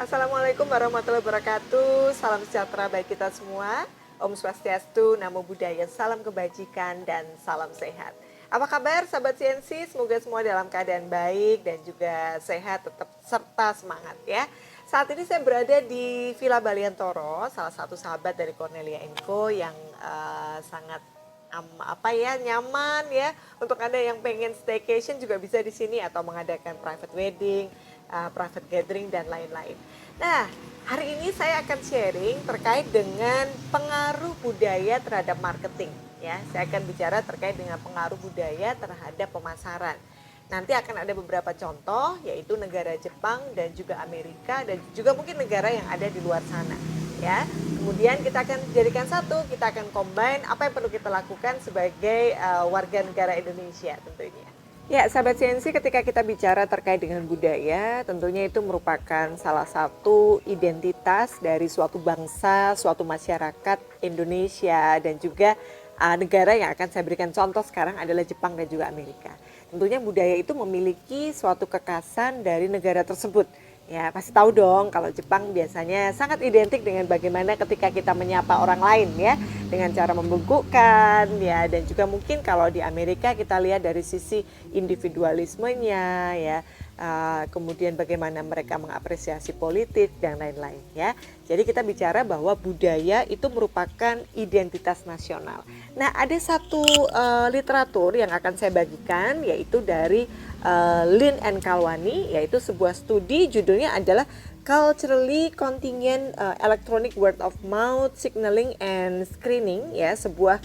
Assalamualaikum warahmatullahi wabarakatuh. Salam sejahtera bagi kita semua. Om Swastiastu, Namo Buddhaya, salam kebajikan dan salam sehat. Apa kabar sahabat CNC? Semoga semua dalam keadaan baik dan juga sehat tetap serta semangat ya. Saat ini saya berada di Villa Baliantoro, salah satu sahabat dari Cornelia Co yang sangat nyaman ya. Untuk Anda yang pengen staycation juga bisa di sini atau mengadakan private wedding, private gathering dan lain-lain. Nah, hari ini saya akan sharing terkait dengan pengaruh budaya terhadap marketing ya. Saya akan bicara terkait dengan pengaruh budaya terhadap pemasaran. Nanti akan ada beberapa contoh yaitu negara Jepang dan juga Amerika dan juga mungkin negara yang ada di luar sana ya. Kemudian kita akan jadikan satu, kita akan combine apa yang perlu kita lakukan sebagai warga negara Indonesia tentunya. Ya, sahabat CNC, ketika kita bicara terkait dengan budaya, tentunya itu merupakan salah satu identitas dari suatu bangsa, suatu masyarakat Indonesia, dan juga negara yang akan saya berikan contoh sekarang adalah Jepang dan juga Amerika. Tentunya budaya itu memiliki suatu kekhasan dari negara tersebut. Ya, pasti tahu dong kalau Jepang biasanya sangat identik dengan bagaimana ketika kita menyapa orang lain ya, dengan cara membungkukkan ya, dan juga mungkin kalau di Amerika kita lihat dari sisi individualismenya ya, kemudian bagaimana mereka mengapresiasi politik dan lain-lain ya. Jadi kita bicara bahwa budaya itu merupakan identitas nasional. Nah, ada satu literatur yang akan saya bagikan yaitu dari Lin and Kalwani, yaitu sebuah studi judulnya adalah Culturally Contingent Electronic Word of Mouth Signaling and Screening ya, sebuah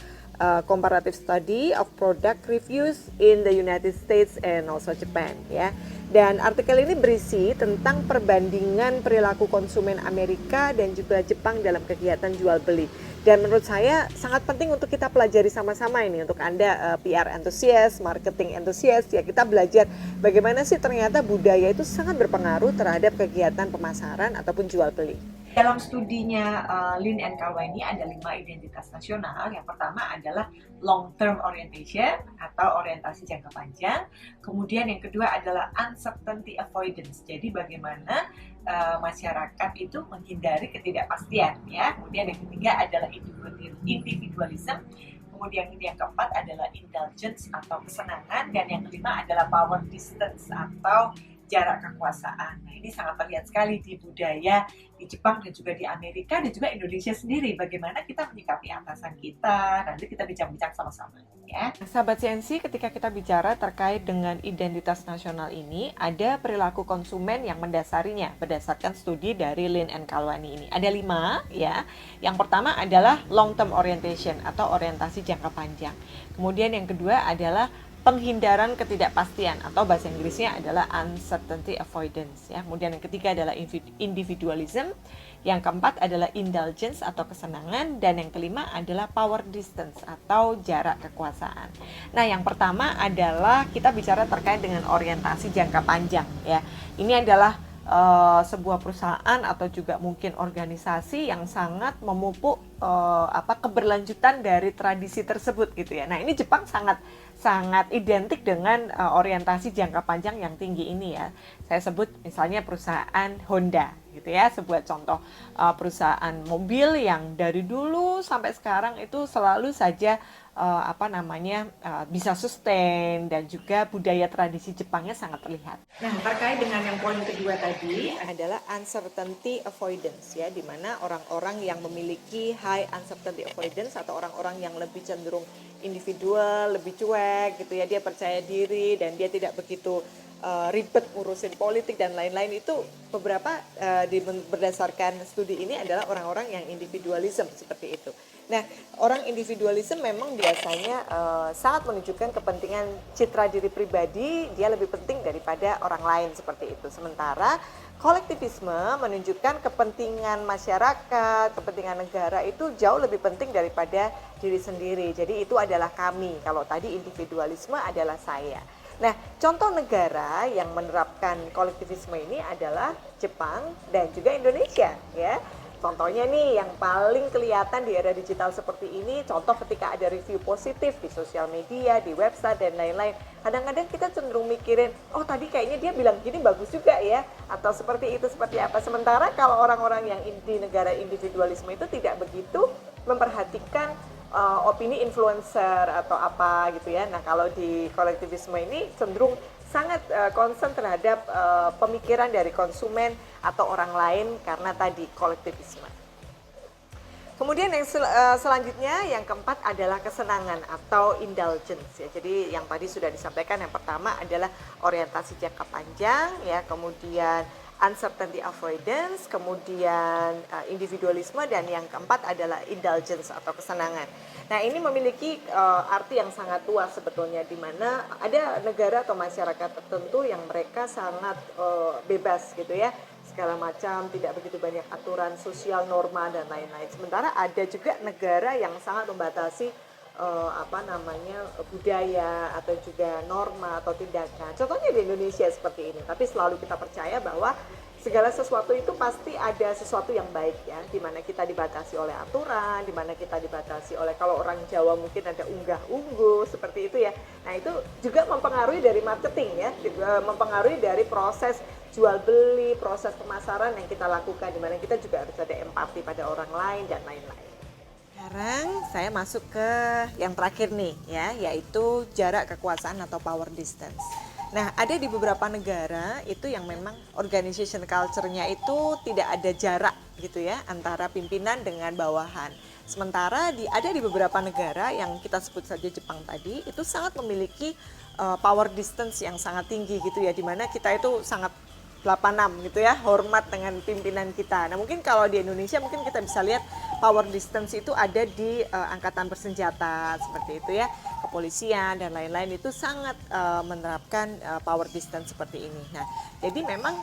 comparative study of product reviews in the United States and also Japan ya. Dan artikel ini berisi tentang perbandingan perilaku konsumen Amerika dan juga Jepang dalam kegiatan jual beli. Dan menurut saya sangat penting untuk kita pelajari sama-sama ini. Untuk Anda PR enthusiast, marketing enthusiast, ya kita belajar bagaimana sih ternyata budaya itu sangat berpengaruh terhadap kegiatan pemasaran ataupun jual beli. Dalam studinya Lin and Kalwani ada 5 identitas nasional. Yang pertama adalah long term orientation atau orientasi jangka panjang. Kemudian yang kedua adalah uncertainty avoidance. Jadi bagaimana masyarakat itu menghindari ketidakpastian ya. Kemudian yang ketiga adalah individualism. Kemudian yang keempat adalah indulgence atau kesenangan, dan yang kelima adalah power distance atau jarak kekuasaan. Nah, ini sangat terlihat sekali di budaya di Jepang dan juga di Amerika dan juga Indonesia sendiri. Bagaimana kita menyikapi atasan kita, nanti kita bincang-bincang sama-sama ya. Sahabat CNC, ketika kita bicara terkait dengan identitas nasional ini, ada perilaku konsumen yang mendasarinya berdasarkan studi dari Lin and Kalwani ini. Ada 5 ya. Yang pertama adalah long term orientation atau orientasi jangka panjang. Kemudian yang kedua adalah penghindaran ketidakpastian atau bahasa Inggrisnya adalah uncertainty avoidance ya. Kemudian yang ketiga adalah individualism, yang keempat adalah indulgence atau kesenangan, dan yang kelima adalah power distance atau jarak kekuasaan. Nah, yang pertama adalah kita bicara terkait dengan orientasi jangka panjang ya. Ini adalah sebuah perusahaan atau juga mungkin organisasi yang sangat memupuk keberlanjutan dari tradisi tersebut gitu ya. Nah, ini Jepang sangat identik dengan orientasi jangka panjang yang tinggi ini ya. Saya sebut misalnya perusahaan Honda gitu ya, sebuah contoh perusahaan mobil yang dari dulu sampai sekarang itu selalu saja bisa sustain, dan juga budaya tradisi Jepangnya sangat terlihat. Nah, terkait dengan yang poin kedua tadi adalah uncertainty avoidance ya, di mana orang-orang yang memiliki high uncertainty avoidance atau orang-orang yang lebih cenderung individual, lebih cuek gitu ya, dia percaya diri dan dia tidak begitu ribet ngurusin politik dan lain-lain, itu beberapa berdasarkan studi ini adalah orang-orang yang individualism seperti itu. Nah, orang individualism memang biasanya sangat menunjukkan kepentingan citra diri pribadi, dia lebih penting daripada orang lain seperti itu. Sementara kolektivisme menunjukkan kepentingan masyarakat, kepentingan negara itu jauh lebih penting daripada diri sendiri. Jadi itu adalah kami, kalau tadi individualisme adalah saya. Nah, contoh negara yang menerapkan kolektivisme ini adalah Jepang dan juga Indonesia ya. Contohnya nih yang paling kelihatan di era digital seperti ini, contoh ketika ada review positif di sosial media, di website dan lain-lain. Kadang-kadang kita cenderung mikirin, oh tadi kayaknya dia bilang gini bagus juga ya, atau seperti itu seperti apa. Sementara kalau orang-orang yang di negara individualisme itu tidak begitu memperhatikan opini influencer atau apa gitu ya. Nah kalau di kolektivisme ini cenderung sangat concern terhadap pemikiran dari konsumen atau orang lain karena tadi kolektivisme. Kemudian yang selanjutnya yang keempat adalah kesenangan atau indulgence ya. Jadi yang tadi sudah disampaikan, yang pertama adalah orientasi jangka panjang ya, kemudian uncertainty avoidance, kemudian individualisme, dan yang keempat adalah indulgence atau kesenangan. Nah ini memiliki arti yang sangat luas sebetulnya, di mana ada negara atau masyarakat tertentu yang mereka sangat bebas gitu ya, segala macam, tidak begitu banyak aturan sosial, norma dan lain-lain. Sementara ada juga negara yang sangat membatasi budaya atau juga norma atau tindakan. Contohnya di Indonesia seperti ini. Tapi selalu kita percaya bahwa segala sesuatu itu pasti ada sesuatu yang baik ya, di mana kita dibatasi oleh aturan, di mana kita dibatasi oleh, kalau orang Jawa mungkin ada unggah-ungguh seperti itu ya. Nah itu juga mempengaruhi dari marketing ya, mempengaruhi dari proses jual beli, proses pemasaran yang kita lakukan, di mana kita juga harus ada empati pada orang lain dan lain-lain. Sekarang saya masuk ke yang terakhir nih ya, yaitu jarak kekuasaan atau power distance. Nah, ada di beberapa negara itu yang memang organization culture-nya itu tidak ada jarak gitu ya antara pimpinan dengan bawahan. Sementara ada di beberapa negara yang kita sebut saja Jepang tadi, itu sangat memiliki power distance yang sangat tinggi gitu ya, di mana kita itu sangat 86 gitu ya, hormat dengan pimpinan kita. Nah mungkin kalau di Indonesia mungkin kita bisa lihat power distance itu ada di angkatan bersenjata seperti itu ya, kepolisian dan lain-lain itu sangat menerapkan power distance seperti ini. Nah jadi memang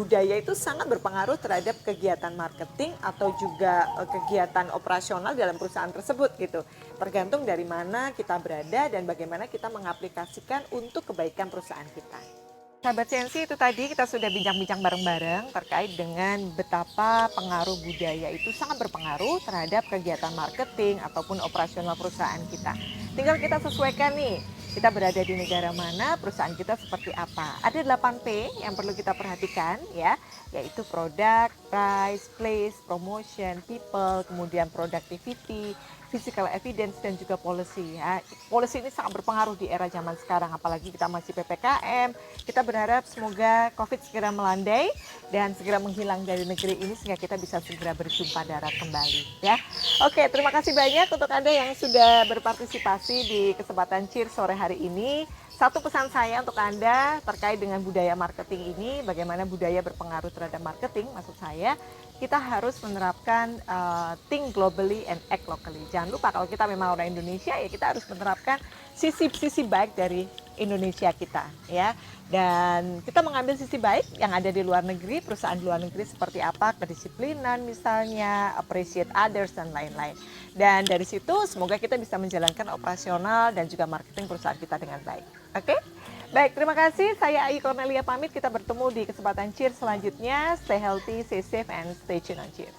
budaya itu sangat berpengaruh terhadap kegiatan marketing atau juga kegiatan operasional dalam perusahaan tersebut gitu. Tergantung dari mana kita berada dan bagaimana kita mengaplikasikan untuk kebaikan perusahaan kita. Sahabat CNC, itu tadi kita sudah bincang-bincang bareng-bareng terkait dengan betapa pengaruh budaya itu sangat berpengaruh terhadap kegiatan marketing ataupun operasional perusahaan kita. Tinggal kita sesuaikan nih, kita berada di negara mana, perusahaan kita seperti apa. Ada 8P yang perlu kita perhatikan ya, yaitu product, price, place, promotion, people, kemudian productivity, physical evidence dan juga policy ya. Policy ini sangat berpengaruh di era zaman sekarang, apalagi kita masih PPKM. Kita berharap semoga COVID segera melandai dan segera menghilang dari negeri ini sehingga kita bisa segera berjumpa darat kembali ya. Oke, terima kasih banyak untuk Anda yang sudah berpartisipasi di kesempatan Cheers sore hari ini. Satu pesan saya untuk Anda terkait dengan budaya marketing ini, bagaimana budaya berpengaruh terhadap marketing, maksud saya kita harus menerapkan think globally and act locally. Jangan lupa kalau kita memang orang Indonesia ya kita harus menerapkan sisi baik dari Indonesia kita ya. Dan kita mengambil sisi baik yang ada di luar negeri, perusahaan di luar negeri seperti apa, kedisiplinan misalnya, appreciate others dan lain-lain. Dan dari situ semoga kita bisa menjalankan operasional dan juga marketing perusahaan kita dengan baik. Oke? Baik, terima kasih. Saya Ayu Cornelia pamit. Kita bertemu di kesempatan Cheers selanjutnya. Stay healthy, stay safe, and stay tuned on Cheers.